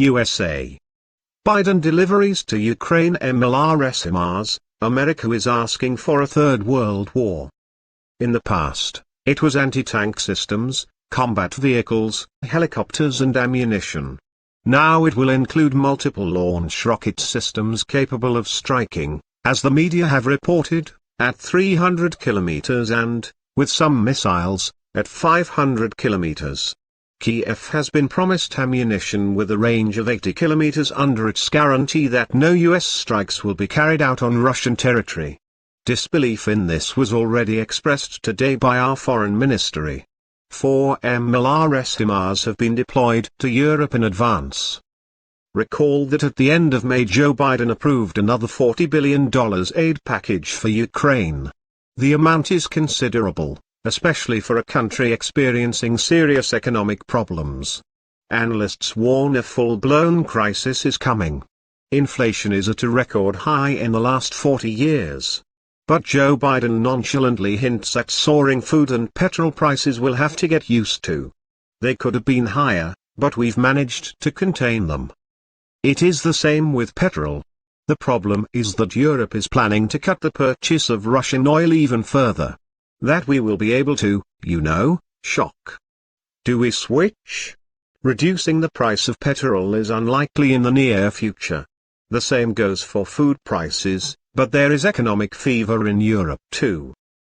USA. Biden deliveries to Ukraine Mlrs Himars, America is asking for a third world war. In the past, it was anti-tank systems, combat vehicles, helicopters and ammunition. Now it will include multiple launch rocket systems capable of striking, as the media have reported, at 300 kilometers and, with some missiles, at 500 kilometers. Kiev has been promised ammunition with a range of 80 kilometers under its guarantee that no US strikes will be carried out on Russian territory. Disbelief in this was already expressed today by our foreign ministry. 4 Mlrs Himars have been deployed to Europe in advance. Recall that at the end of May Joe Biden approved another $40 billion aid package for Ukraine. The amount is considerable, especially for a country experiencing serious economic problems. Analysts warn a full-blown crisis is coming. Inflation is at a record high in the last 40 years. But Joe Biden nonchalantly hints that soaring food and petrol prices will have to get used to. They could have been higher, but we've managed to contain them. It is the same with petrol. The problem is that Europe is planning to cut the purchase of Russian oil even further. That we will be able to, shock. Do we switch? Reducing the price of petrol is unlikely in the near future. The same goes for food prices, but there is economic fever in Europe too.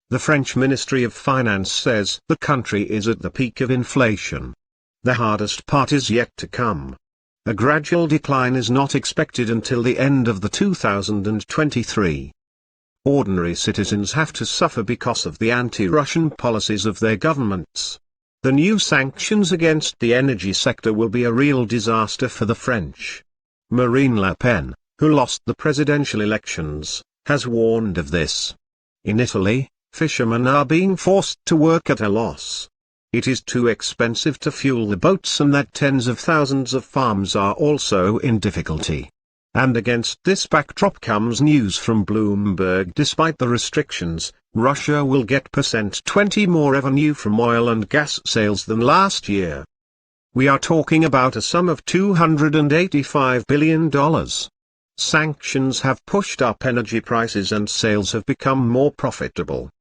The French Ministry of Finance says the country is at the peak of inflation. The hardest part is yet to come. A gradual decline is not expected until the end of the 2023. Ordinary citizens have to suffer because of the anti-Russian policies of their governments. The new sanctions against the energy sector will be a real disaster for the French. Marine Le Pen, who lost the presidential elections, has warned of this. In Italy, fishermen are being forced to work at a loss. It is too expensive to fuel the boats and that tens of thousands of farms are also in difficulty. And against this backdrop comes news from Bloomberg. Despite the restrictions, Russia will get %20 more revenue from oil and gas sales than last year. We are talking about a sum of $285 billion. Sanctions have pushed up energy prices and sales have become more profitable.